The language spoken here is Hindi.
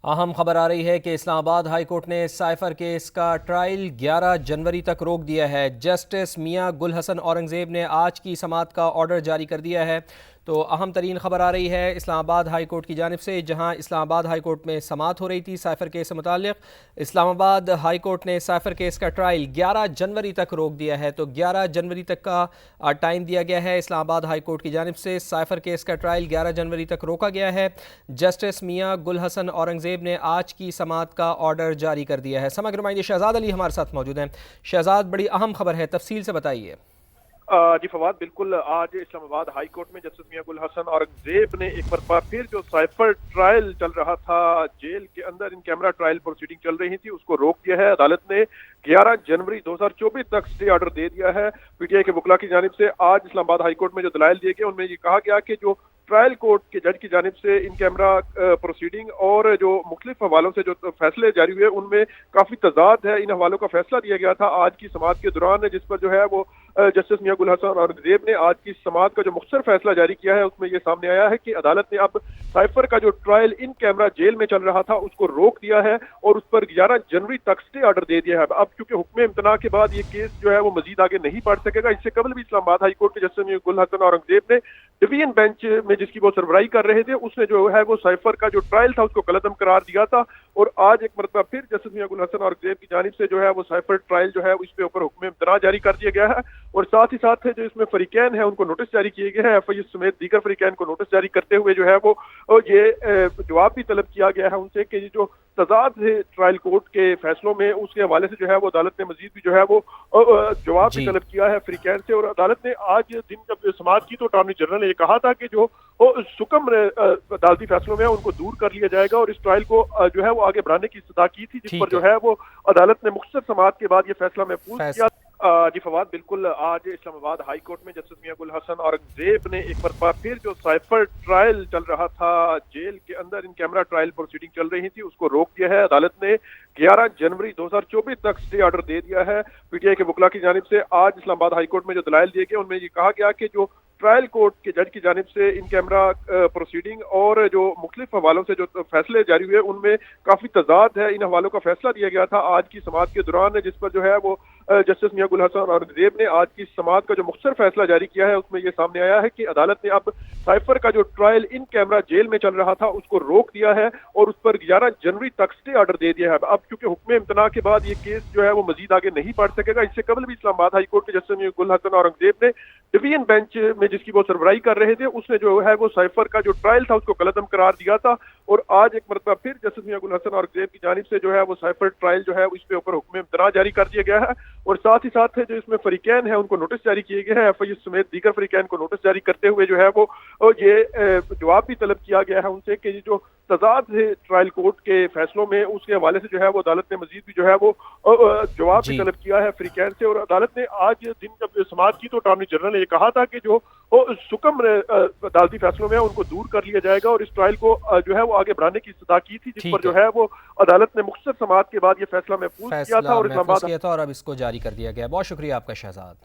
अहम खबर आ रही है कि इस्लामाबाद हाई कोर्ट ने साइफर केस का ट्रायल 11 जनवरी तक रोक दिया है। जस्टिस मियां गुल हसन औरंगजेब ने आज की समाअत का ऑर्डर जारी कर दिया है। तो अहम तरीन खबर आ रही है इस्लामाबाद हाई कोर्ट की जानिब से, जहां इस्लामाबाद हाई कोर्ट में समाअत हो रही थी साइफर केस से मुताल्लिक। इस्लामाबाद हाई कोर्ट ने साइफर केस का ट्रायल 11 जनवरी तक रोक दिया है। तो 11 जनवरी तक का टाइम दिया गया है इस्लामाबाद हाई कोर्ट की जानिब से। साइफर केस का ट्रायल 11 जनवरी तक रोका गया है। जस्टिस मियां गुल हसन औरंगजेब ने आज की समाअत का ऑर्डर जारी कर दिया है। समग्र नुमाइंदे शहजाद अली हमारे साथ मौजूद हैं। शहजाद, बड़ी अहम खबर है, तफसील से बताइए। जी फवाद, बिल्कुल आज इस्लामाबाद हाई कोर्ट में जस्टिस मियां गुल हसन औरंगजेब ने एक बार फिर जो साइफर ट्रायल चल रहा था, जेल के अंदर इन कैमरा ट्रायल प्रोसीडिंग चल रही थी, उसको रोक दिया है। अदालत ने 11 जनवरी 2024 तक स्टे ऑर्डर दे दिया है। पीटीआई के वकला की जानिब से आज इस्लामाबाद हाई कोर्ट में जो दलाइल दिए गए उनमें ये कहा गया कि जो ट्रायल कोर्ट के जज की जानिब से इन कैमरा प्रोसीडिंग और जो मुख्तलिफ हवालों से जो फैसले जारी हुए उनमें काफी तजाद है। इन हवालों का फैसला दिया गया था आज की समाअत के दौरान, जिस पर जो है वो जस्टिस मियां गुल हसन औरंगजेब ने आज की समाअत का जो मुख्तसर फैसला जारी किया है उसमें यह सामने आया है कि अदालत ने अब साइफर का जो ट्रायल इन कैमरा जेल में चल रहा था उसको रोक दिया है और उस पर 11 जनवरी तक स्टे ऑर्डर दे दिया है। अब क्योंकि हुक्म इम्तना के बाद ये केस जो है वो मजीद आगे नहीं बढ़ सकेगा। इससे कबल भी इस्लामाबाद हाई कोर्ट के जस्टिस मियां गुल हसन औरंगजेब ने डिवीजन बेंच में जिसकी वो सरबराही कर रहे थे उसने जो है वो साइफर का जो ट्रायल था उसको कलअदम करार दिया था। और आज एक मरतबा फिर जस्टिस मियां गुल हसन औरंगजेब की जानिब से जो है वो साइफर ट्रायल जो है इसके ऊपर हुक्म इम्तना जारी कर दिया गया है। और साथ ही साथ जो इसमें फरीकैन है उनको नोटिस जारी किए गए हैं। एफआईयू समेत दीगर फरीकैन को नोटिस जारी करते हुए जो है वो ये जवाब भी तलब किया गया है उनसे कि जो तजाद है ट्रायल कोर्ट के फैसलों में उसके हवाले से जो है वो अदालत ने मजीद भी जो है वो जवाब भी तलब किया है फरीकैन से। और अदालत ने आज दिन जब समाअत की तो अटॉर्नी जनरल ने यह कहा था कि जो सुकम अदालती फैसलों में उनको दूर कर लिया जाएगा और इस ट्रायल को जो है वो आगे बढ़ाने की इस्तदा की थी, जिस पर जो है वो अदालत ने मुख्तसर समाअत के बाद ये फैसला महफूज किया। जी फवाद, बिल्कुल आज इस्लामाबाद हाई कोर्ट में जस्टिस मियां गुल हसन औरंगजेब ने एक बार फिर जो साइफर ट्रायल चल रहा था, जेल के अंदर इन कैमरा ट्रायल प्रोसीडिंग चल रही थी, उसको रोक दिया है। अदालत ने 11 जनवरी 2024 तक स्टे ऑर्डर दे दिया है। पीटीआई के वकला की जानिब से आज इस्लामाबाद हाई कोर्ट में जो दलाइल दिए गए उनमें ये कहा गया कि जो ट्रायल कोर्ट के जज की जानिब से इन कैमरा प्रोसीडिंग और जो मुख्तलिफ हवालों से जो फैसले जारी हुए उनमें काफी तजाद है। इन हवालों का फैसला दिया गया था आज की समाअत के दौरान, जिस पर जो है वो जस्टिस मियां गुल हसन औरंगजेब ने आज की समाअत का जो मुख्तसर फैसला जारी किया है उसमें यह सामने आया है कि अदालत ने अब साइफर का जो ट्रायल इन कैमरा जेल में चल रहा था उसको रोक दिया है और उस पर 11 जनवरी तक स्टे ऑर्डर दे दिया है। अब क्योंकि हुक्म इम्तना के बाद ये केस जो है वो मजीद आगे नहीं बढ़ सकेगा। इससे कबल भी इस्लामाबाद हाई कोर्ट के जस्टिस मियां गुल हसन औरंगजेब ने डिवीजन बेंच में जिसकी वो सरबराही कर रहे थे उसने जो है वो साइफर का जो ट्रायल था उसको कलअदम करार दिया था। और आज एक मरतबा फिर जस्टिस मियां गुल हसन औरंगजेब की जानिब से जो है वो साइफर ट्रायल जो है इसके ऊपर हुक्म इम्तना जारी कर दिया गया है। और साथ ही साथ जो इसमें फरीकैन है उनको नोटिस जारी किए गए हैं। एफआईयू समेत दीगर फरीकैन को नोटिस जारी करते हुए जो है वो ये जवाब भी तलब किया गया है उनसे कि जो तजाद है ट्रायल कोर्ट के फैसलों में उसके हवाले से जो है वो अदालत ने मजीद भी जो है वो जवाब भी तलब किया है फरीकैन से। और अदालत ने आज दिन जब समाअत की तो अटॉर्नी जनरल ने यह कहा था कि जो सुकम अदालती फैसलों में उनको दूर कर लिया जाएगा और इस ट्रायल को जो है वो आगे बढ़ाने की इस्तदा की थी, जिस पर जो है वो अदालत ने मुख्तसर समाअत के बाद ये फैसला महफूज किया था और इस्लामाबाद और अब इसको जारी कर दिया गया। बहुत शुक्रिया आपका शहजाद।